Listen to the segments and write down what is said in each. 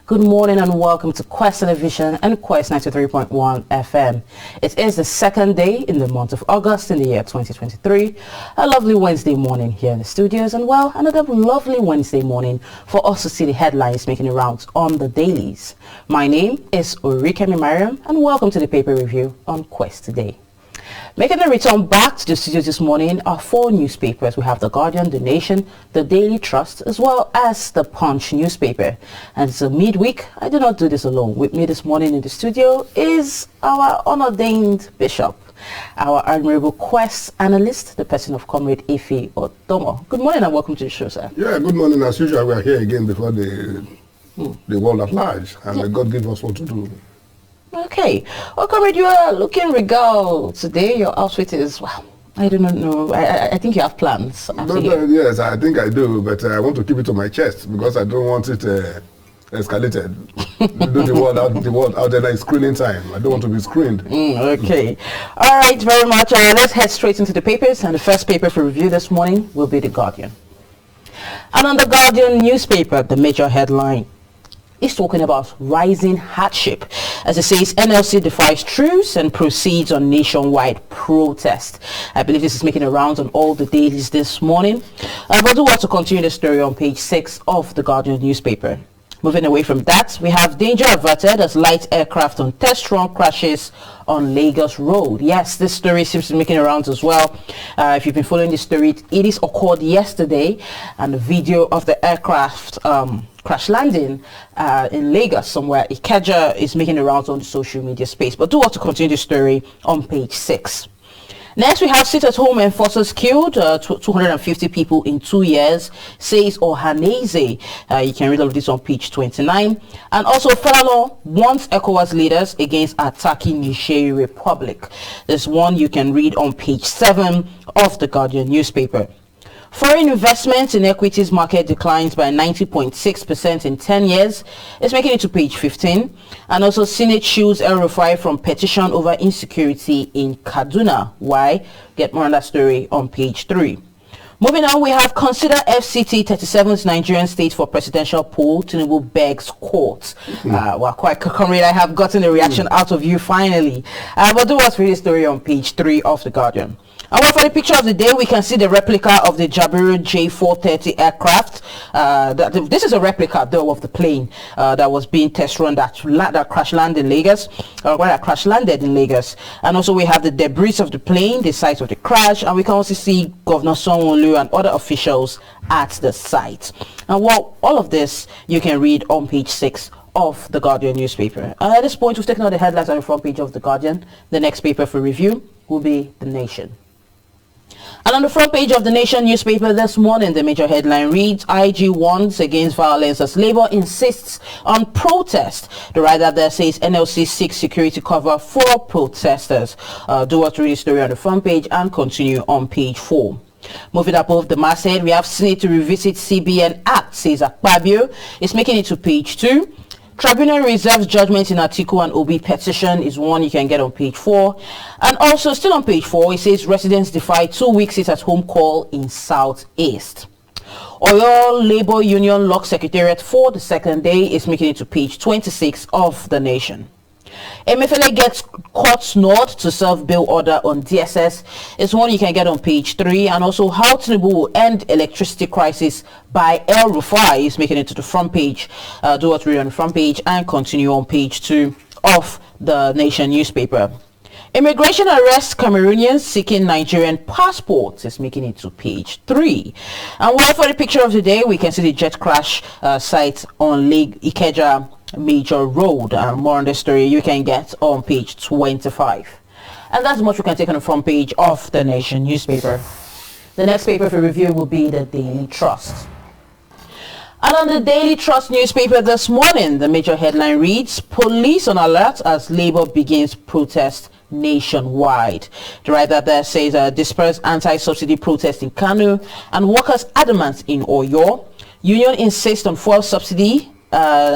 Good morning and welcome to Quest Television and Quest 93.1 FM. It is the second day in the month of August in the year 2023. A lovely Wednesday morning here in the studios, and well, another lovely Wednesday morning for us to see the headlines making the rounds on the dailies. My name is Urikemi Mariam and welcome to the paper review on Quest today. Making a return back to the studio this morning are four newspapers. We have The Guardian, The Nation, The Daily Trust, as well as The Punch newspaper. And it's a midweek. I do not do this alone. With me this morning in the studio is our unordained bishop, our admirable Quest analyst, the person of Comrade Ife Otomo. Good morning and welcome to the show, sir. Yeah, good morning. As usual, we are here again before the world at large, and may God give us what to do. Okay. Well, Comrade, you are looking regal today. Your outfit is, well, I don't know. I think you have plans. Yes, I think I do, but I want to keep it to my chest because I don't want it escalated. the world out there is screening time. I don't want to be screened. Okay. All right, very much. Let's head straight into the papers. And the first paper for review this morning will be The Guardian. And on The Guardian newspaper, the major headline is talking about rising hardship. As it says, NLC defies truce and proceeds on nationwide protest. I believe this is making the rounds on all the dailies this morning. But I do want to continue the story on page 6 of The Guardian newspaper. Moving away from that, we have danger averted as light aircraft on test run crashes on Lagos Road. Yes, this story seems to be making the rounds as well. If you've been following this story, it is occurred yesterday, and the video of the aircraft crash landing in Lagos somewhere, Ikeja, is making the rounds on the social media space. But do want to continue the story on page 6. Next, we have sit-at-home enforcers killed, 250 people in 2 years, says Ohaneze. You can read all of this on page 29. And also, Falana wants ECOWAS leaders against attacking Niger Republic. This one you can read on page 7 of The Guardian newspaper. Foreign investments in equities market declines by 90.6% in 10 years. It's making it to page 15. And also, Senate shields El-Rufai from petition over insecurity in Kaduna. Why? Get more on that story on page 3. Moving on, we have consider FCT 37th Nigerian state for presidential poll. Tinubu begs court. Well, quite comrade, I have gotten a reaction out of you finally. But do watch for this story on page 3 of The Guardian. And well, for the picture of the day, we can see the replica of the Jabiru J430 aircraft. This is a replica, though, of the plane that was being test run that crash landed in Lagos, crash landed in Lagos. And also, we have the debris of the plane, the site of the crash, and we can also see Governor Sanwo-Olu and other officials at the site. And well, all of this you can read on page 6 of The Guardian newspaper. And at this point, we've taken out the headlines on the front page of The Guardian. The next paper for review will be The Nation. And on the front page of The Nation newspaper this morning, the major headline reads, IG warns against violence as Labour insists on protest. The writer there says NLC seeks security cover for protesters. Do what to read the story on the front page and continue on page 4. Moving up above the masthead, we have Senate to revisit CBN Act, says Akpabio. It's making it to page 2. Tribunal reserves judgment in Atiku and Obi petition is one you can get on page 4. And also, still on page 4, it says residents defy 2-week sit-at-home call in Southeast. Oyo Labour Union locked secretariat for the second day is making it to page 26 of The Nation. Emefiele gets court's nod to serve bail order on DSS. It's one you can get on page 3. And also, how Tinubu will end electricity crisis by El-Rufai is making it to the front page. Do what to read on the front page and continue on page 2 of The Nation newspaper. Immigration arrests Cameroonians seeking Nigerian passports is making it to page 3. And well, for the picture of the day, we can see the jet crash site on Lake Ikeja Major Road. More on the story you can get on page 25. And that's much we can take on the front page of The Nation newspaper. The next paper for review will be The Daily Trust. And on the Daily Trust newspaper this morning, the major headline reads, Police on alert as Labour begins protest nationwide. The writer there says dispersed anti-subsidy protest in Kano and workers adamant in Oyo. Union insists on fuel subsidy,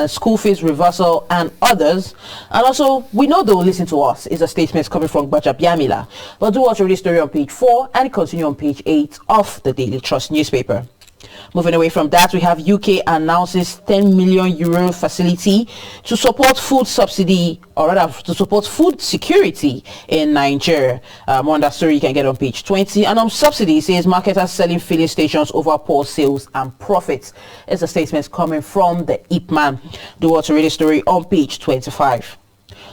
school fees reversal and others. And also, we know they will listen to us, is a statement coming from Gbaja Biamila. But do watch the story on page 4 and continue on page 8 of the Daily Trust newspaper. Moving away from that, we have UK announces 10 million euro facility to support food subsidy, or rather to support food security in Nigeria. More on that story you can get on page 20. And on subsidy, says marketers selling filling stations over poor sales and profits. It's a statement coming from the IPMAN. Do want to read the story on page 25.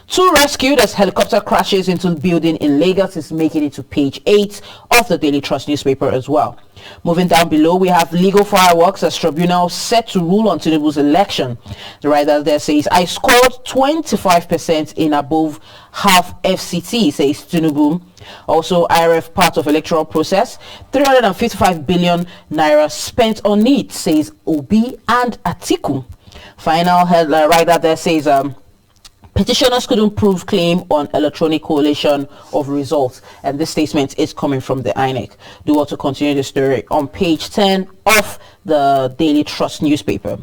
2 rescued as helicopter crashes into the building in Lagos is making it to page 8 of the Daily Trust newspaper as well. Moving down below, we have legal fireworks as tribunal set to rule on Tinubu's election. The writer there says, I scored 25% in above half FCT, says Tinubu. Also, IRF part of electoral process, 355 billion naira spent on it, says Obi and Atiku. Final headline writer there says, petitioners couldn't prove claim on electronic collation of results, and this statement is coming from the INEC. Do want to continue the story on page 10 of the Daily Trust newspaper.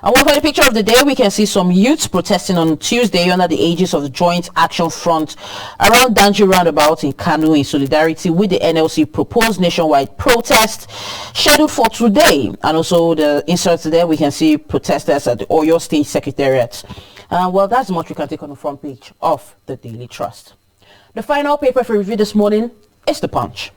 And for the picture of the day, we can see some youths protesting on Tuesday under the aegis of the Joint Action Front around Danji Roundabout in Kano in solidarity with the NLC proposed nationwide protest scheduled for today. And also the insert there, we can see protesters at the Oyo State Secretariat. Well, that's much we can take on the front page of the Daily Trust. The final paper for review this morning is The Punch.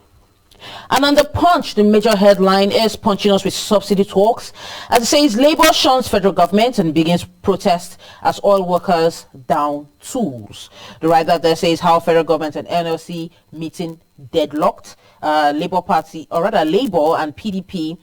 And on The Punch, the major headline is punching us with subsidy talks, as it says Labour shuns federal government and begins protest as oil workers down tools. The writer there says how federal government and NLC meeting deadlocked. Labour Party, or rather Labour and PDP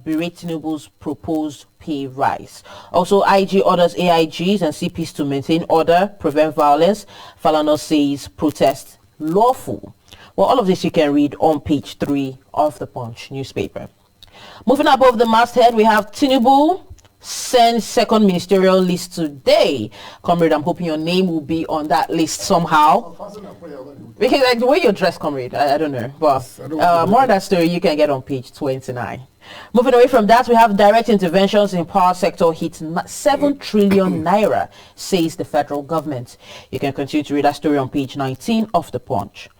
berate Tinubu's proposed pay rise. Also, IG orders AIGs and CPs to maintain order, prevent violence. Falana says protest lawful. Well, all of this you can read on page 3 of the Punch newspaper. Moving above the masthead, we have Tinubu sends second ministerial list today. Comrade, I'm hoping your name will be on that list somehow. Because like the way you're dressed, comrade, I don't know. But more on that story you can get on page 29. Moving away from that, we have direct interventions in power sector hit 7 trillion naira, says the federal government. You can continue to read that story on page 19 of the Punch.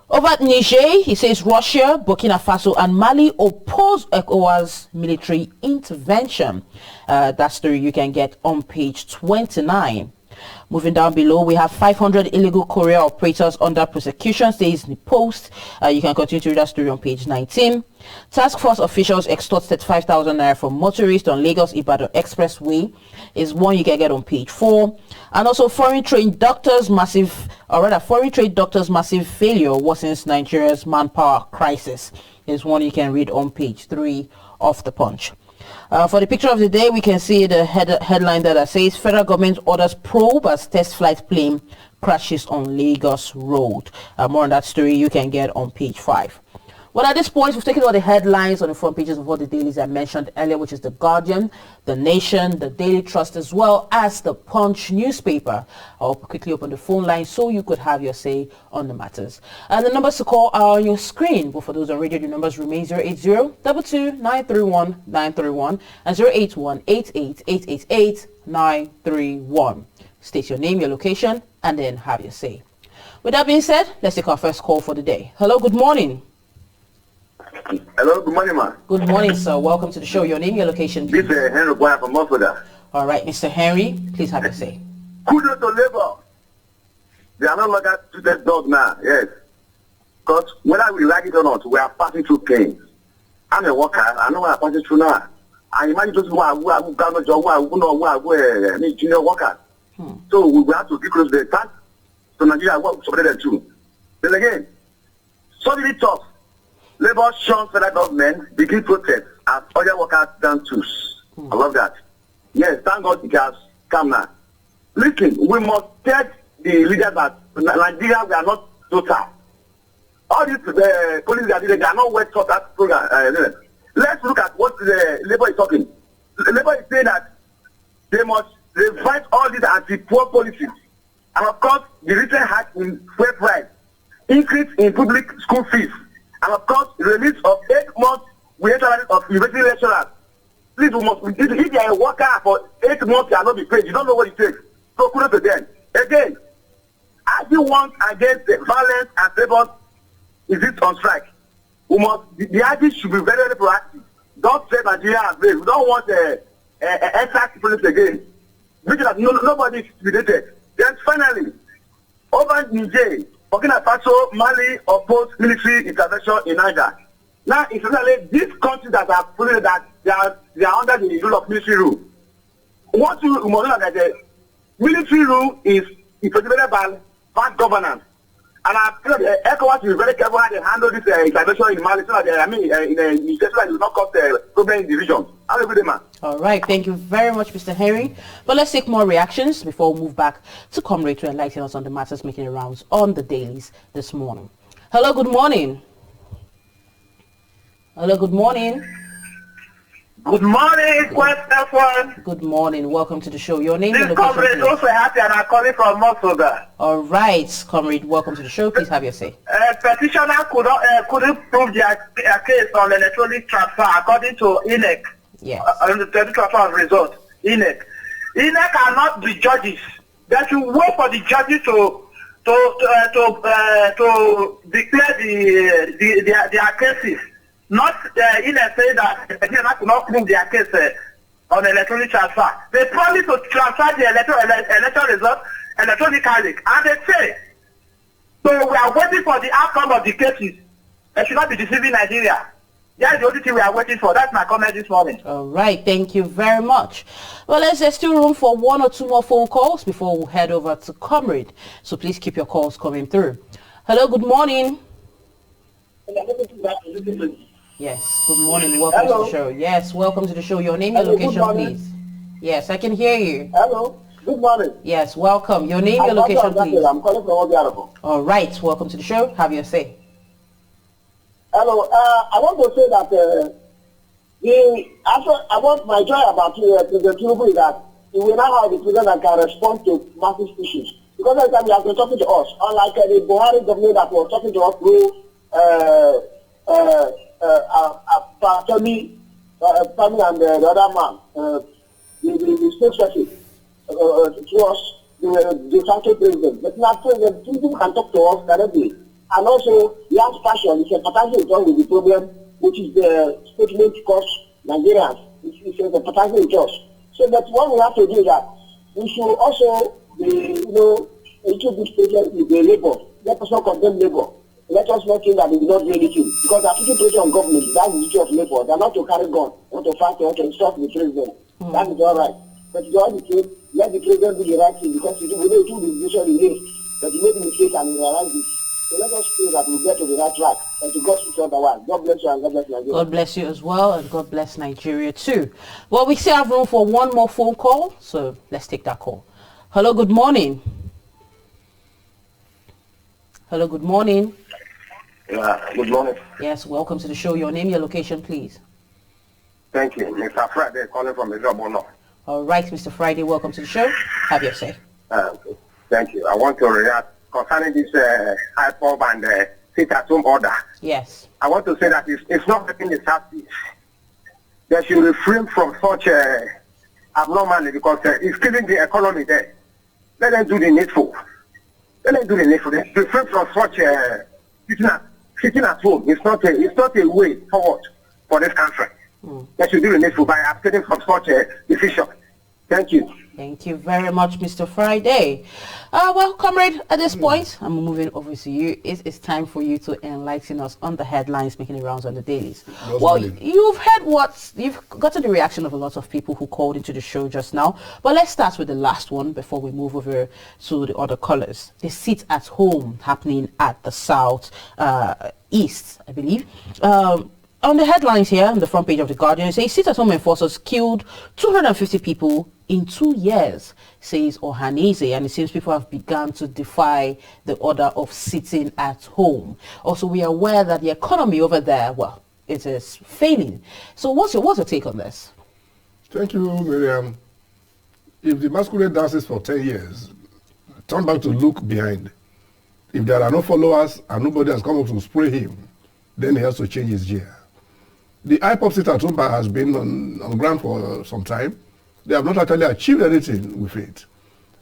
Over at Niger, he says Russia, Burkina Faso and Mali oppose ECOWAS military intervention. That story you can get on page 29. Moving down below, we have 500 illegal courier operators under prosecution, says the Post. You can continue to read that story on page 19. Task force officials extort 35,000 naira from motorists on Lagos-Ibadan Expressway is one you can get on page 4. And also foreign trade doctors massive failure worsens Nigeria's manpower crisis is one you can read on page 3 of the Punch. For the picture of the day, we can see the headline that says federal government orders probe as test flight plane crashes on Lagos Road. More on that story you can get on page 5. Well, at this point, we've taken all the headlines on the front pages of all the dailies I mentioned earlier, which is The Guardian, The Nation, The Daily Trust, as well as The Punch newspaper. I'll quickly open the phone line so you could have your say on the matters. And the numbers to call are on your screen. But for those on radio, the numbers remain 080-22-931-931 and 081-88-888-931. State your name, your location, and then have your say. With that being said, let's take our first call for the day. Hello, good morning. Hello, good morning, man. Good morning, sir. Welcome to the show. Your name, your location, please. This is Henry Boya from Mofoda. All right, Mr. Henry, please have your say. Kudos to Labour. They are no longer treated dog now, yes. Because whether we like it or not, we are passing through pain. I'm a worker. I know what I'm passing through now. I imagine those who are junior workers. So we have to decrease the tax. So Nigeria will support them too. Then again, subsidy tough. Labour shuns federal government, begin protest as other workers down tools. I love that. Yes, thank God it has come now. Listen, we must tell the leaders that Nigeria, we are not total. All these police are they are not well thought out program. Let's look at what the Labour is talking. Labour is saying that they must revise all these anti-poor policies. And of course, the recent hike in fuel price, increase in public school fees, and of course, the release of 8 months wage salary of university lecturers. Please, if you are a worker for 8 months, you are not be paid. You don't know what it takes. So kudos to them. Again, as you want against the violence and labor is it on strike. The IG should be very, very proactive. Don't say Nigeria as brave. We don't want exact police again. Which is nobody is related. Then finally, over Niger, Burkina Faso, Mali opposed military intervention in Niger. Now, it's really these countries that are fully that they are under the rule of military rule. What you must know that the military rule is prohibited by bad governance. And I feel the ECOWAS will be very careful how they handle this intervention in Mali, so that it will not cause problem in the region. Have a good day, man. All right, thank you very much, Mr. Henry. But let's take more reactions before we move back to Comrade to enlighten us on the matters making the rounds on the dailies this morning. Hello, good morning. Hello, good morning. Good morning, Quest F1. Good morning. Welcome to the show. Your name This and location, comrade is please. also happy and I'm calling from Mosoga. All right, comrade. Welcome to the show. Please have your say. Petitioner couldn't prove their case on electronic transfer according to INEC. Yes. On the transfer of results. INEC. INEC cannot be judges. They should wait for the judges to declare their cases. Not INEC say that the petitioner could not prove their case on electronic transfer. They promise to transfer the electoral result electronically, and they say, so we are waiting for the outcome of the cases. They should not be deceiving Nigeria. That is the only thing we are waiting for. That's my comment this morning. All right, thank you very much. Well, there's still room for one or two more phone calls before we head over to Comrade. So please keep your calls coming through. Hello, good morning. Yes, good morning. Welcome to the show. Yes, welcome to the show. Your name and location, please. Yes, I can hear you. Hello, good morning. Yes, welcome. Your name, your location, please. I'm calling from Obiarako. All right, welcome to the show. Have your say. Hello, I want to say that I want my joy about President Tinubu is that he will now have the president that can respond to massive issues. Because every time he has been talking to us, unlike the Buhari government that was talking to us through Tommy and the other man, the state secretary, to us, the country president. But now President Tinubu can talk to us directly. And also, he has passion. He's empathizing with the problem, which is the statement cost Nigerians. He's empathizing with us. So that what we have to do is that we should also be, a little bit patient with the labor. Let us not condemn labor. Let us not think that they will not do anything. Because they are putting pressure on government. That's the issue of labor. They are not to carry gun, not to fight, or to stop the president. That is all right. But you all the truth, let the president do the right thing. Because we know it will be decision he made. But he made a mistake and he realized it. So let us pray that we get to the right track and to God speak otherwise. God bless you and God bless Nigeria. God bless you as well, and God bless Nigeria too. Well, we still have room for one more phone call, so let's take that call. Hello, good morning. Hello, good morning. Yeah, good morning. Yes, welcome to the show. Your name, your location, please. Thank you. Mr. Friday calling from the job or not. All right, Mr. Friday, welcome to the show. Have your say. Thank you. I want to react concerning this IPOB and sit-at-home order. Yes. I want to say that it's not making the Southeast. They should refrain from such abnormality because it's killing the economy there. Let them do the needful. Let them do the needful. They should refrain from such sitting at home. It's not a way forward for this country. They should do the needful by abstaining from such a decision. Thank you. Thank you very much, Mr. Friday. Well, comrade, at this point, I'm moving over to you. It's time for you to enlighten us on the headlines making the rounds on the dailies. Well, you've heard you've gotten the reaction of a lot of people who called into the show just now. But let's start with the last one before we move over to the other colors. The sit at home happening at the South East, I believe. On the headlines here, on the front page of The Guardian, it says sit-at-home enforcers killed 250 people in 2 years, says Ohaneze, and it seems people have begun to defy the order of sitting at home. Also, we are aware that the economy over there, well, it is failing. So what's your take on this? Thank you, Miriam. If the masquerade dances for 10 years, turn back to look behind. If there are no followers and nobody has come up to spray him, then he has to change his gear. The IPOP sit-at-home ban has been on ground for some time. They have not actually achieved anything with it.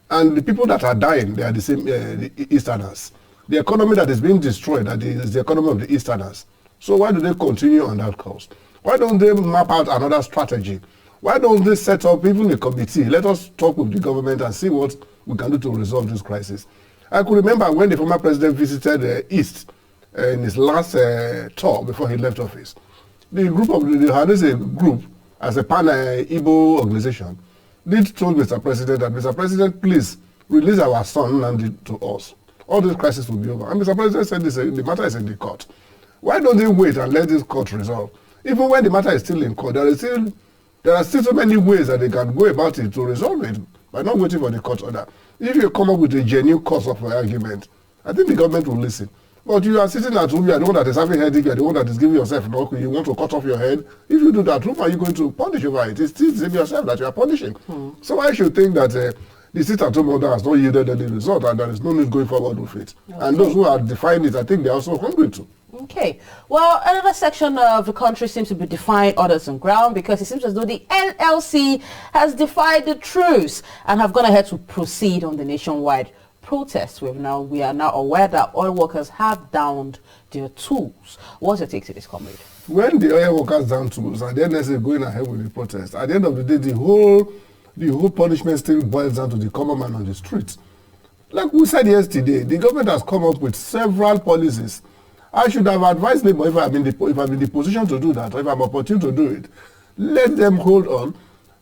And the people that are dying, they are the same the Easterners. The economy that is being destroyed, that is the economy of the Easterners. So why do they continue on that course? Why don't they map out another strategy? Why don't they set up even a committee? Let us talk with the government and see what we can do to resolve this crisis. I could remember when the former president visited East in his last tour before he left office. The group of the group as a pan-Igbo organization did told Mr. President that, Mr. President, please release our son Nnamdi to us. All this crisis will be over. And Mr. President said this, the matter is in the court. Why don't they wait and let this court resolve? Even when the matter is still in court, there are still so many ways that they can go about it to resolve it by not waiting for the court order. If you come up with a genuine cause of argument, I think the government will listen. But you are sitting at home, you are the one that is having headache, you are the one that is giving yourself knock, you want to cut off your head. If you do that, whom are you going to punish over it? It's still yourself that you are punishing. So I should think that the sit-at-home order has not yielded any result and there is no need going forward with it. Okay. And those who are defying it, I think they are also hungry too. Okay. Well, another section of the country seems to be defying orders on ground because it seems as though the NLC has defied the truce and have gone ahead to proceed on the nationwide protests. We are now aware that oil workers have downed their tools. What's your take to this, comrade? When the oil workers down tools and the NLC going ahead with the protest, at the end of the day, the whole punishment still boils down to the common man on the streets. Like we said yesterday, the government has come up with several policies. I should have advised them, if I'm in the position to do that, or if I'm opportune to do it, let them hold on.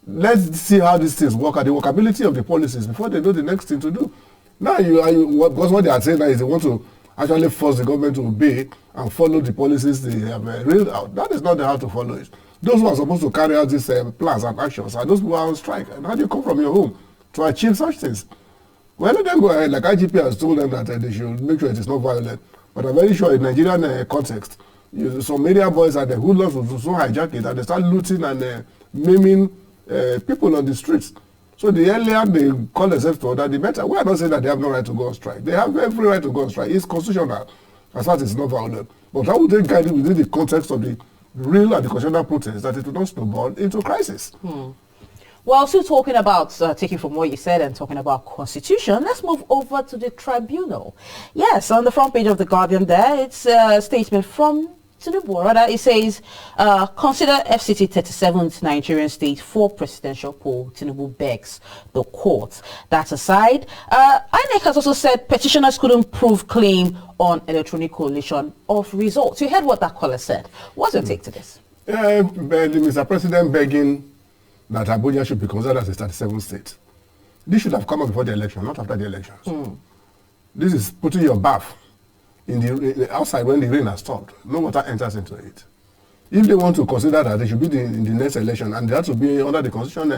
Let's see how these things work and the workability of the policies before they know the next thing to do. Now, because what they are saying now is they want to actually force the government to obey and follow the policies they have railed out. That is not how to follow it. Those who are supposed to carry out these plans and actions are those who are on strike. And how do you come from your home to achieve such things? Well, let them go ahead. Like IGP has told them that they should make sure it is not violent. But I'm very sure in Nigerian context, some media boys are there who love to so hijack it and they start looting and maiming people on the streets. So the earlier they call themselves to order, the better. We are not saying that they have no right to go on strike. They have every right to go on strike. It's constitutional as far as it's not violent. But how would they guide it within the context of the real and the constitutional protest that it will not snowball into crisis? Well, still talking about, taking from what you said and talking about constitution, let's move over to the tribunal. Yes, on the front page of The Guardian there, it's a statement from Tinubu. Rather, it says, consider FCT 37th Nigerian state for presidential poll. Tinubu begs the court. That aside, INEC has also said petitioners couldn't prove claim on electronic collation of results. You heard what that caller said. What's your take to this? Mr. President begging that Abuja should be considered as a 37th state. This should have come up before the election, not after the elections. This is putting your bath outside when the rain has stopped. No water enters into it. If they want to consider that, they should be in the next election, and they have to be under the constitution,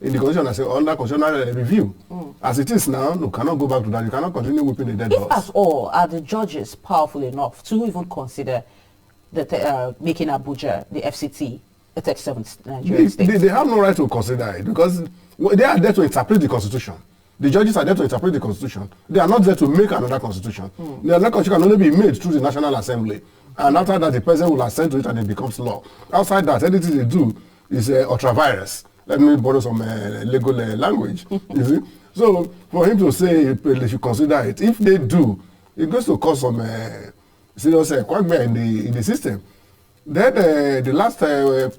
in the constitution, I say under constitutional review. As it is now, you cannot go back to that. You cannot continue whipping the dead horse. If at all, are the judges powerful enough to even consider making Abuja the FCT a 37th Nigerian state? They have no right to consider it because they are there to interpret the constitution. The judges are there to interpret the constitution. They are not there to make another constitution. The other constitution can only be made through the National Assembly. And after that, the president will assent to it and it becomes law. Outside that, anything they do is ultra-virus. Let me borrow some legal language. You see? So for him to say they should consider it, if they do, it goes to cause some serious quagmire in the system. Then the last...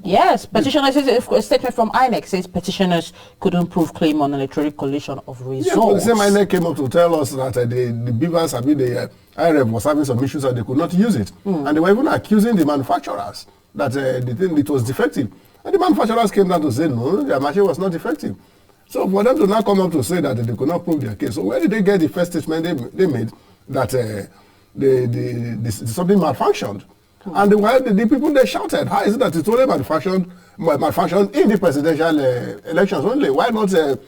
yes, petitioners, a statement from INEC says petitioners couldn't prove claim on electronic collation of results. Yeah, but the same INEC came up to tell us that the beavers, the IRF was having some issues and they could not use it. And they were even accusing the manufacturers that it was defective. And the manufacturers came down to say, no, their machine was not defective. So for them to now come up to say that they could not prove their case. So where did they get the first statement they made that something malfunctioned? And the people, they shouted, how is it that it's only malfunctioned in the presidential elections only? Why not the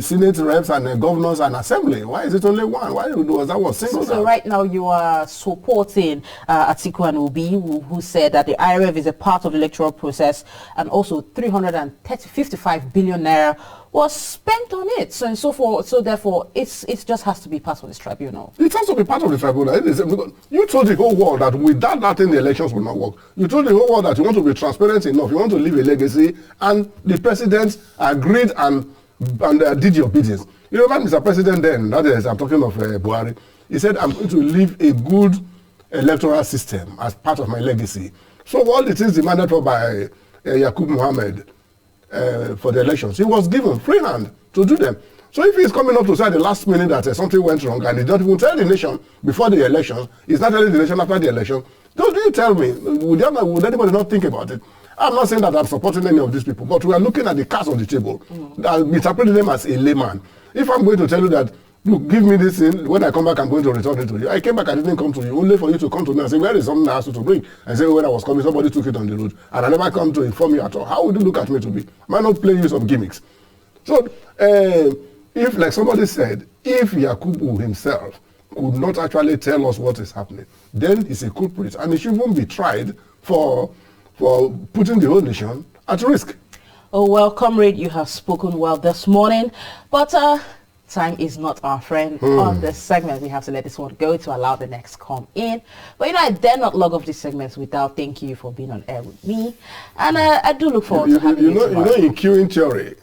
Senate reps and governors and assembly? Why is it only one? Why was that one single? So right now you are supporting Atiku and Obi, who said that the IRF is a part of the electoral process, and also 355 billion naira was spent on it, so and so forth. So therefore, it just has to be part of this tribunal. It has to be part of the tribunal. You told the whole world that without that thing, the elections will not work. You told the whole world that you want to be transparent enough, you want to leave a legacy, and the president agreed and did your biddings. You remember Mr. President then, that is, I'm talking of Buhari, he said, I'm going to leave a good electoral system as part of my legacy. So all the things demanded for by Yakub Mohammed for the elections, he was given free hand to do them. So if he's coming up to say at the last minute that something went wrong and he don't even tell the nation before the elections, he's not telling the nation after the election, don't you tell me, would anybody not think about it? I'm not saying that I'm supporting any of these people, but we are looking at the cards on the table. I'm interpreting them as a layman. If I'm going to tell you that, look, give me this thing, when I come back, I'm going to return it to you. I came back, I didn't come to you, only for you to come to me and say, where is something I asked you to bring? And say, when I was coming, somebody took it on the road. And I never come to inform you at all. How would you look at me to be? Am I not playing you some gimmicks? So, if, like somebody said, if Yakubu himself could not actually tell us what is happening, then he's a culprit. And he shouldn't be tried for putting the whole nation at risk. Oh, well, comrade, you have spoken well this morning. But time is not our friend on this segment. We have to let this one go to allow the next come in. But, I dare not log off this segment without thanking you for being on air with me. And I do look forward to having you tomorrow. In queuing theory,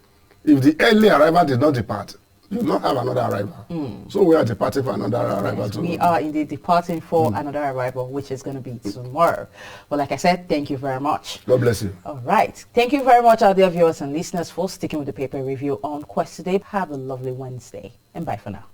if the early arrival did not depart, you will not have another arrival. So we are departing for another arrival. Yes, we are indeed departing for another arrival, which is going to be tomorrow. But like I said, thank you very much. God bless you. All right. Thank you very much, our dear viewers and listeners, for sticking with the paper review on Quest today. Have a lovely Wednesday, and bye for now.